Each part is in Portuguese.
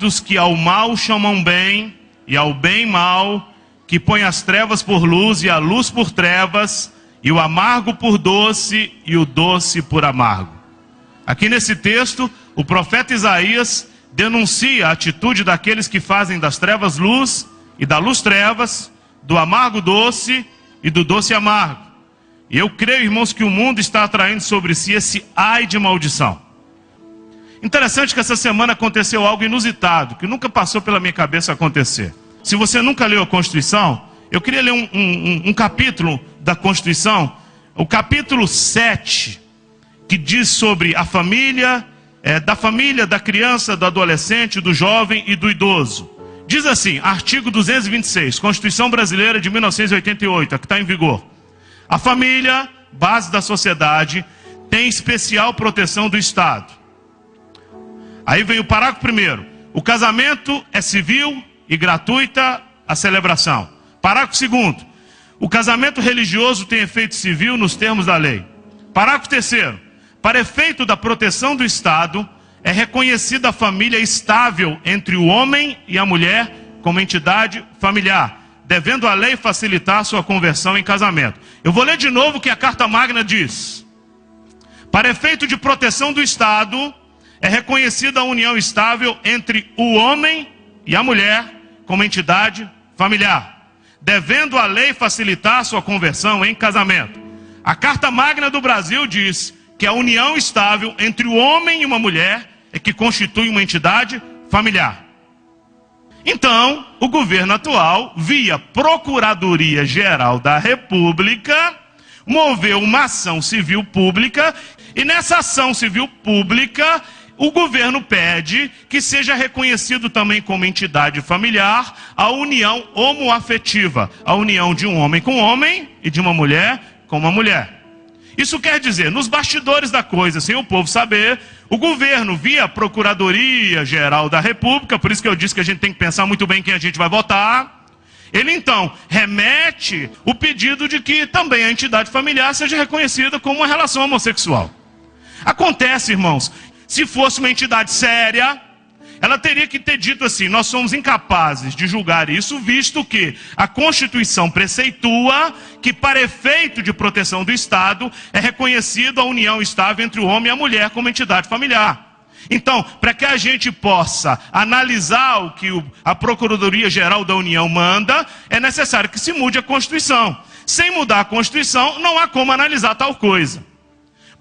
dos que ao mal chamam bem, e ao bem mal, que põe as trevas por luz e a luz por trevas, e o amargo por doce e o doce por amargo. Aqui nesse texto, o profeta Isaías denuncia a atitude daqueles que fazem das trevas luz e da luz trevas, do amargo doce e do doce amargo. E eu creio, irmãos, que o mundo está atraindo sobre si esse ai de maldição. Interessante que essa semana aconteceu algo inusitado, que nunca passou pela minha cabeça acontecer. Se você nunca leu a Constituição, eu queria ler um capítulo da Constituição, o capítulo 7, que diz sobre a família, da criança, do adolescente, do jovem e do idoso. Diz assim, artigo 226, Constituição Brasileira de 1988, a que está em vigor. A família, base da sociedade, tem especial proteção do Estado. Aí vem o parágrafo 1º. O casamento é civil e gratuita a celebração. Parágrafo 2º. O casamento religioso tem efeito civil nos termos da lei. Parágrafo 3º. Para efeito da proteção do Estado, é reconhecida a família estável entre o homem e a mulher como entidade familiar, devendo a lei facilitar sua conversão em casamento. Eu vou ler de novo o que a Carta Magna diz. Para efeito de proteção do Estado, é reconhecida a união estável entre o homem e a mulher como entidade familiar, devendo a lei facilitar sua conversão em casamento. A Carta Magna do Brasil diz que a união estável entre o homem e uma mulher é que constitui uma entidade familiar. Então, o governo atual, via Procuradoria-Geral da República, moveu uma ação civil pública, e nessa ação civil pública, o governo pede que seja reconhecido também como entidade familiar a união homoafetiva, a união de um homem com homem e de uma mulher com uma mulher. Isso quer dizer, nos bastidores da coisa, sem o povo saber, o governo, via Procuradoria-Geral da República, por isso que eu disse que a gente tem que pensar muito bem quem a gente vai votar, ele então remete o pedido de que também a entidade familiar seja reconhecida como uma relação homossexual. Acontece, irmãos, se fosse uma entidade séria, ela teria que ter dito assim, nós somos incapazes de julgar isso, visto que a Constituição preceitua que para efeito de proteção do Estado é reconhecida a união estável entre o homem e a mulher como entidade familiar. Então, para que a gente possa analisar o que a Procuradoria-Geral da União manda, é necessário que se mude a Constituição. Sem mudar a Constituição, não há como analisar tal coisa.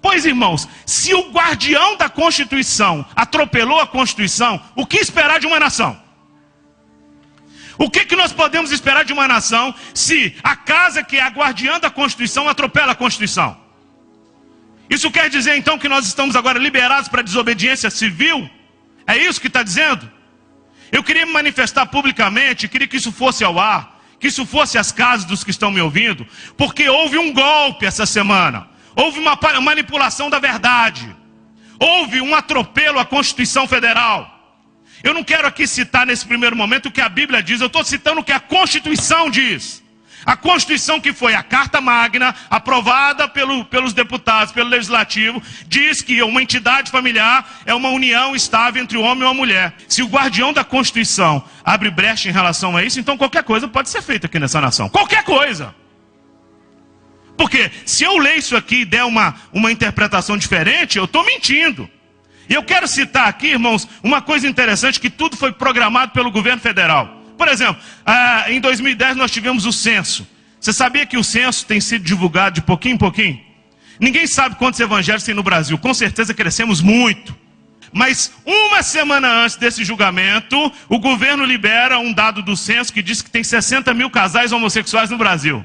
Pois, irmãos, se o guardião da Constituição atropelou a Constituição, o que esperar de uma nação? O que nós podemos esperar de uma nação se a casa que é a guardiã da Constituição atropela a Constituição? Isso quer dizer então que nós estamos agora liberados para desobediência civil? É isso que está dizendo? Eu queria me manifestar publicamente, queria que isso fosse ao ar, que isso fosse às casas dos que estão me ouvindo, porque houve um golpe essa semana. Houve uma manipulação da verdade. Houve um atropelo à Constituição Federal. Eu não quero aqui citar nesse primeiro momento o que a Bíblia diz. Eu estou citando o que a Constituição diz. A Constituição, que foi a Carta Magna, aprovada pelos deputados, pelo Legislativo, diz que uma entidade familiar é uma união estável entre o homem e a mulher. Se o guardião da Constituição abre brecha em relação a isso, então qualquer coisa pode ser feita aqui nessa nação. Qualquer coisa. Porque se eu ler isso aqui e der uma interpretação diferente, eu estou mentindo. E eu quero citar aqui, irmãos, uma coisa interessante, que tudo foi programado pelo governo federal. Por exemplo, em 2010 nós tivemos o censo. Você sabia que o censo tem sido divulgado de pouquinho em pouquinho? Ninguém sabe quantos evangelhos tem no Brasil. Com certeza crescemos muito. Mas uma semana antes desse julgamento, o governo libera um dado do censo que diz que tem 60 mil casais homossexuais no Brasil.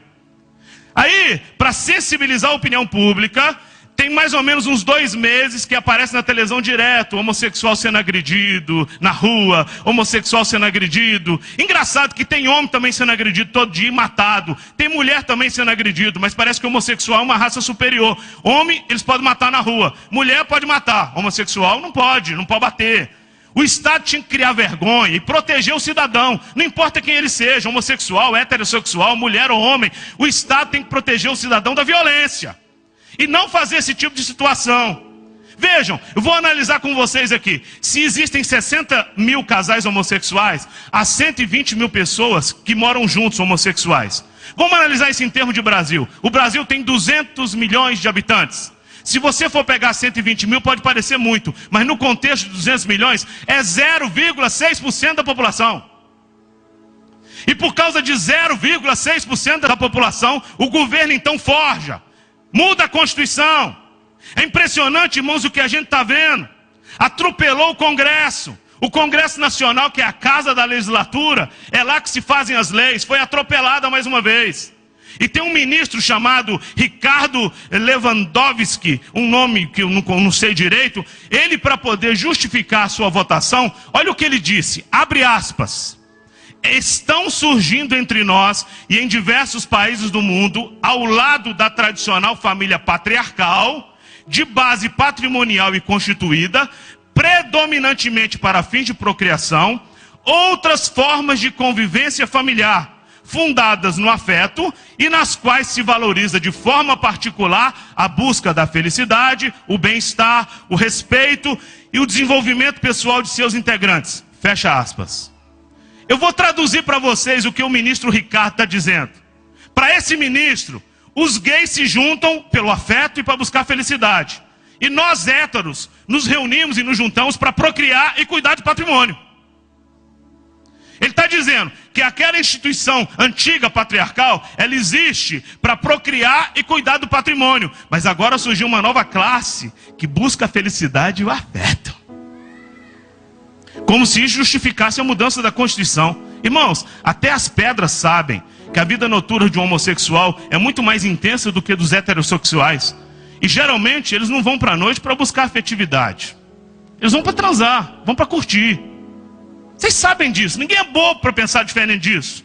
Aí, para sensibilizar a opinião pública, tem mais ou menos uns 2 meses que aparece na televisão direto, homossexual sendo agredido na rua, homossexual sendo agredido. Engraçado que tem homem também sendo agredido todo dia e matado. Tem mulher também sendo agredido, mas parece que o homossexual é uma raça superior. Homem, eles podem matar na rua. Mulher pode matar. Homossexual não pode bater. O Estado tinha que criar vergonha e proteger o cidadão. Não importa quem ele seja, homossexual, heterossexual, mulher ou homem. O Estado tem que proteger o cidadão da violência. E não fazer esse tipo de situação. Vejam, eu vou analisar com vocês aqui. Se existem 60 mil casais homossexuais, há 120 mil pessoas que moram juntos homossexuais. Vamos analisar isso em termos de Brasil. O Brasil tem 200 milhões de habitantes. Se você for pegar 120 mil, pode parecer muito, mas no contexto de 200 milhões, é 0,6% da população. E por causa de 0,6% da população, o governo então forja, muda a Constituição. É impressionante, irmãos, o que a gente está vendo. Atropelou o Congresso. O Congresso Nacional, que é a casa da legislatura, é lá que se fazem as leis, foi atropelada mais uma vez. E tem um ministro chamado Ricardo Lewandowski, um nome que eu não sei direito. Ele, para poder justificar a sua votação, olha o que ele disse, abre aspas. Estão surgindo entre nós e em diversos países do mundo, ao lado da tradicional família patriarcal, de base patrimonial e constituída, predominantemente para fins de procriação, outras formas de convivência familiar, fundadas no afeto e nas quais se valoriza de forma particular a busca da felicidade, o bem-estar, o respeito e o desenvolvimento pessoal de seus integrantes. Fecha aspas. Eu vou traduzir para vocês o que o ministro Ricardo está dizendo. Para esse ministro, os gays se juntam pelo afeto e para buscar felicidade. E nós, héteros, nos reunimos e nos juntamos para procriar e cuidar do patrimônio. Ele está dizendo que aquela instituição antiga patriarcal, ela existe para procriar e cuidar do patrimônio. Mas agora surgiu uma nova classe que busca a felicidade e o afeto. Como se isso justificasse a mudança da Constituição. Irmãos, até as pedras sabem que a vida noturna de um homossexual é muito mais intensa do que dos heterossexuais. E geralmente eles não vão para a noite para buscar afetividade. Eles vão para transar, vão para curtir. Vocês sabem disso, ninguém é bobo para pensar diferente disso.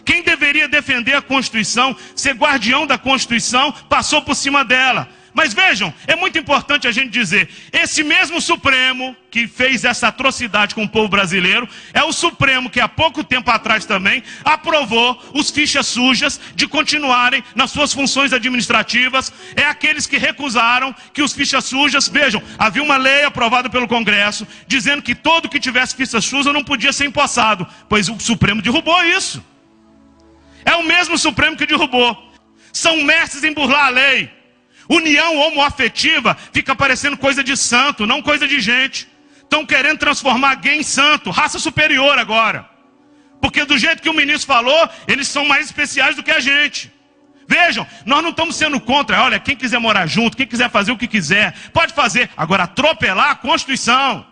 Quem deveria defender a Constituição, ser guardião da Constituição, passou por cima dela. Mas vejam, é muito importante a gente dizer, esse mesmo Supremo que fez essa atrocidade com o povo brasileiro, é o Supremo que há pouco tempo atrás também aprovou os fichas sujas de continuarem nas suas funções administrativas. É aqueles que recusaram que os fichas sujas, vejam, havia uma lei aprovada pelo Congresso, dizendo que todo que tivesse ficha suja não podia ser empossado, pois o Supremo derrubou isso. É o mesmo Supremo que derrubou. São mestres em burlar a lei. União homoafetiva fica parecendo coisa de santo, não coisa de gente. Estão querendo transformar gay em santo, raça superior agora. Porque do jeito que o ministro falou, eles são mais especiais do que a gente. Vejam, nós não estamos sendo contra. Olha, quem quiser morar junto, quem quiser fazer o que quiser, pode fazer. Agora, atropelar a Constituição.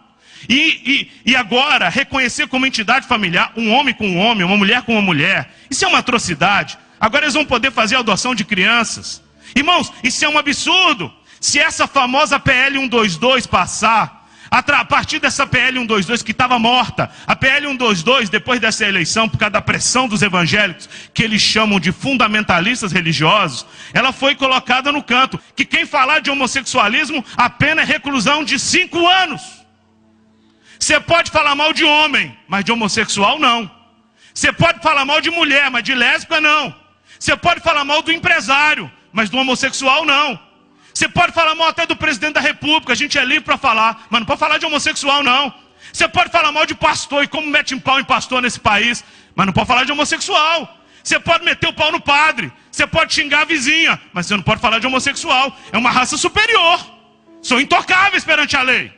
E agora, reconhecer como entidade familiar um homem com um homem, uma mulher com uma mulher. Isso é uma atrocidade. Agora eles vão poder fazer adoção de crianças. Irmãos, isso é um absurdo. Se essa famosa PL 122 passar, a partir dessa PL 122 que estava morta, a PL 122, depois dessa eleição, por causa da pressão dos evangélicos, que eles chamam de fundamentalistas religiosos, ela foi colocada no canto, que quem falar de homossexualismo, a pena é reclusão de 5 anos. Você pode falar mal de homem, mas de homossexual não. Você pode falar mal de mulher, mas de lésbica não. Você pode falar mal do empresário, mas do homossexual não. Você pode falar mal até do presidente da república, a gente é livre para falar, mas não pode falar de homossexual não. Você pode falar mal de pastor, e como mete pau em pastor nesse país, mas não pode falar de homossexual. Você pode meter o pau no padre, você pode xingar a vizinha, mas você não pode falar de homossexual. É uma raça superior, são intocáveis perante a lei.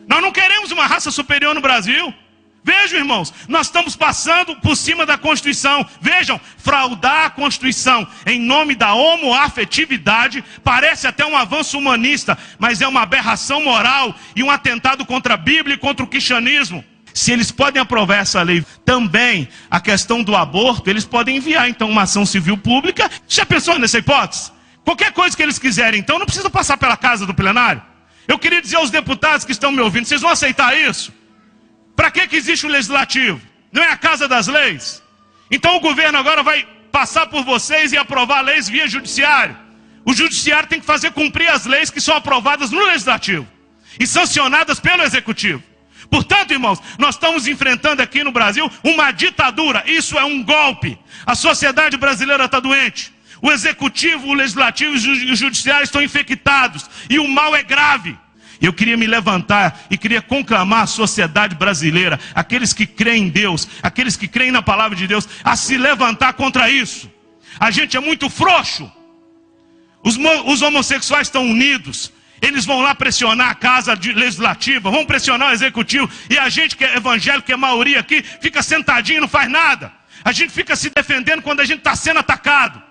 Nós não queremos uma raça superior no Brasil. Vejam, irmãos, nós estamos passando por cima da Constituição. Vejam, fraudar a Constituição em nome da homoafetividade parece até um avanço humanista, mas é uma aberração moral e um atentado contra a Bíblia e contra o cristianismo. Se eles podem aprovar essa lei, também a questão do aborto, eles podem enviar então uma ação civil pública. Já pensou nessa hipótese? Qualquer coisa que eles quiserem, então não precisa passar pela casa do plenário. Eu queria dizer aos deputados que estão me ouvindo, vocês vão aceitar isso? Para que existe o legislativo? Não é a casa das leis? Então o governo agora vai passar por vocês e aprovar leis via judiciário. O judiciário tem que fazer cumprir as leis que são aprovadas no legislativo e sancionadas pelo executivo. Portanto, irmãos, nós estamos enfrentando aqui no Brasil uma ditadura. Isso é um golpe. A sociedade brasileira está doente. O executivo, o legislativo e o judiciário estão infectados. E o mal é grave. Eu queria me levantar e queria conclamar a sociedade brasileira, aqueles que creem em Deus, aqueles que creem na palavra de Deus, a se levantar contra isso. A gente é muito frouxo. Os homossexuais estão unidos. Eles vão lá pressionar a casa legislativa, vão pressionar o executivo. E a gente que é evangélico, que é maioria aqui, fica sentadinho e não faz nada. A gente fica se defendendo quando a gente está sendo atacado.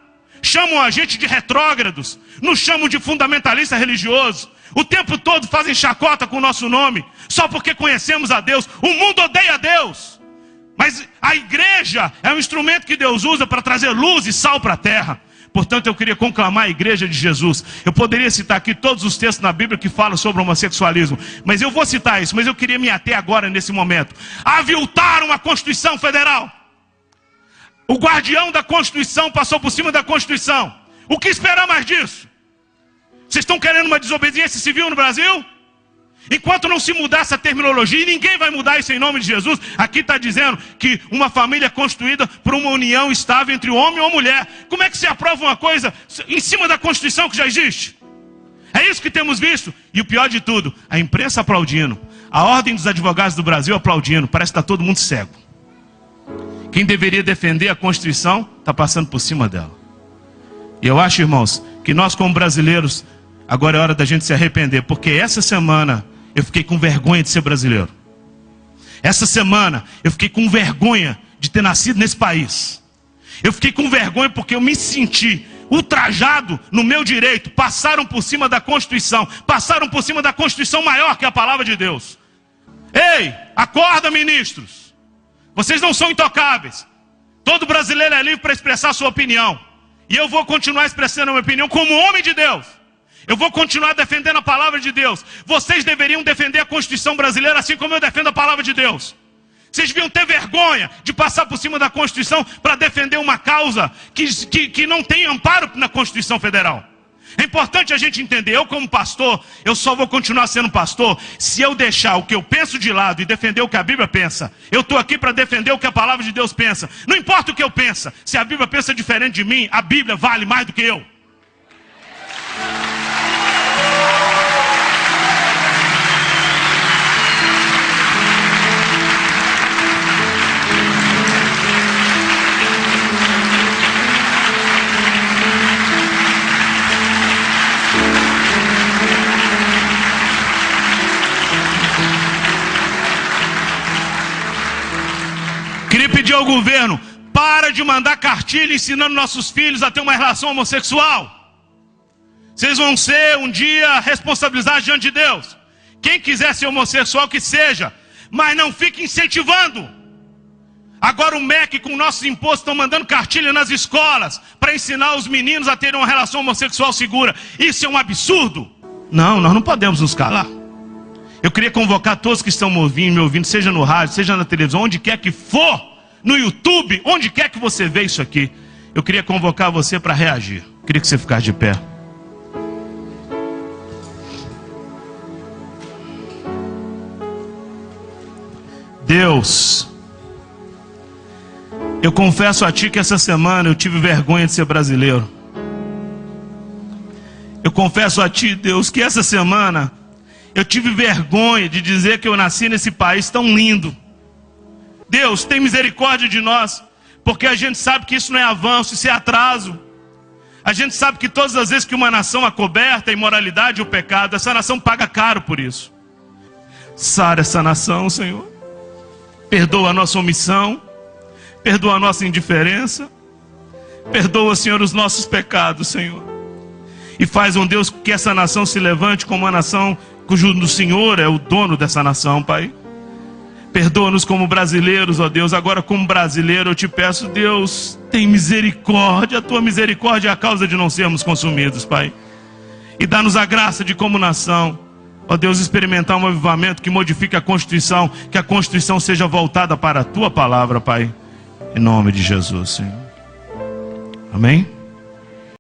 Chamam a gente de retrógrados, nos chamam de fundamentalistas religiosos. O tempo todo fazem chacota com o nosso nome, só porque conhecemos a Deus. O mundo odeia a Deus, mas a igreja é um instrumento que Deus usa para trazer luz e sal para a terra. Portanto, eu queria conclamar a igreja de Jesus. Eu poderia citar aqui todos os textos na Bíblia que falam sobre o homossexualismo, mas eu vou citar isso, mas eu queria me ater agora nesse momento. Aviltaram a Constituição Federal. O guardião da Constituição passou por cima da Constituição. O que esperar mais disso? Vocês estão querendo uma desobediência civil no Brasil? Enquanto não se mudar essa terminologia, e ninguém vai mudar isso em nome de Jesus, aqui está dizendo que uma família é constituída por uma união estável entre o homem e a mulher. Como é que se aprova uma coisa em cima da Constituição que já existe? É isso que temos visto. E o pior de tudo, a imprensa aplaudindo, a Ordem dos Advogados do Brasil aplaudindo, parece que está todo mundo cego. Quem deveria defender a Constituição está passando por cima dela. E eu acho, irmãos, que nós como brasileiros, agora é hora da gente se arrepender, porque essa semana eu fiquei com vergonha de ser brasileiro. Essa semana eu fiquei com vergonha de ter nascido nesse país. Eu fiquei com vergonha porque eu me senti ultrajado no meu direito. Passaram por cima da Constituição, passaram por cima da Constituição maior que a palavra de Deus. Ei, acorda, ministros. Vocês não são intocáveis. Todo brasileiro é livre para expressar sua opinião. E eu vou continuar expressando a minha opinião como homem de Deus. Eu vou continuar defendendo a palavra de Deus. Vocês deveriam defender a Constituição brasileira assim como eu defendo a palavra de Deus. Vocês deviam ter vergonha de passar por cima da Constituição para defender uma causa que não tem amparo na Constituição Federal. É importante a gente entender, eu como pastor, eu só vou continuar sendo pastor se eu deixar o que eu penso de lado e defender o que a Bíblia pensa. Eu estou aqui para defender o que a palavra de Deus pensa. Não importa o que eu penso, se a Bíblia pensa diferente de mim, a Bíblia vale mais do que eu. Queria pedir ao governo, para de mandar cartilha ensinando nossos filhos a ter uma relação homossexual. Vocês vão ser um dia responsabilizados diante de Deus. Quem quiser ser homossexual que seja, mas não fique incentivando. Agora o MEC com nossos impostos estão mandando cartilha nas escolas para ensinar os meninos a terem uma relação homossexual segura. Isso é um absurdo. Não, nós não podemos nos calar. Eu queria convocar todos que estão me ouvindo, seja no rádio, seja na televisão, onde quer que for, no YouTube, onde quer que você vê isso aqui. Eu queria convocar você para reagir. Eu queria que você ficasse de pé. Deus, eu confesso a Ti que essa semana eu tive vergonha de ser brasileiro. Eu confesso a Ti, Deus, que essa semana eu tive vergonha de dizer que eu nasci nesse país tão lindo. Deus, tem misericórdia de nós, porque a gente sabe que isso não é avanço, isso é atraso. A gente sabe que todas as vezes que uma nação acoberta a imoralidade e o pecado, essa nação paga caro por isso. Sara essa nação, Senhor. Perdoa a nossa omissão, perdoa a nossa indiferença, perdoa, Senhor, os nossos pecados, Senhor. E faz, um Deus, que essa nação se levante como uma nação cujo Senhor é o dono dessa nação, Pai. Perdoa-nos como brasileiros, ó Deus. Agora como brasileiro eu te peço, Deus, tem misericórdia. A tua misericórdia é a causa de não sermos consumidos, Pai. E dá-nos a graça de como nação, ó Deus, experimentar um avivamento que modifique a Constituição, que a Constituição seja voltada para a tua palavra, Pai. Em nome de Jesus, Senhor. Amém?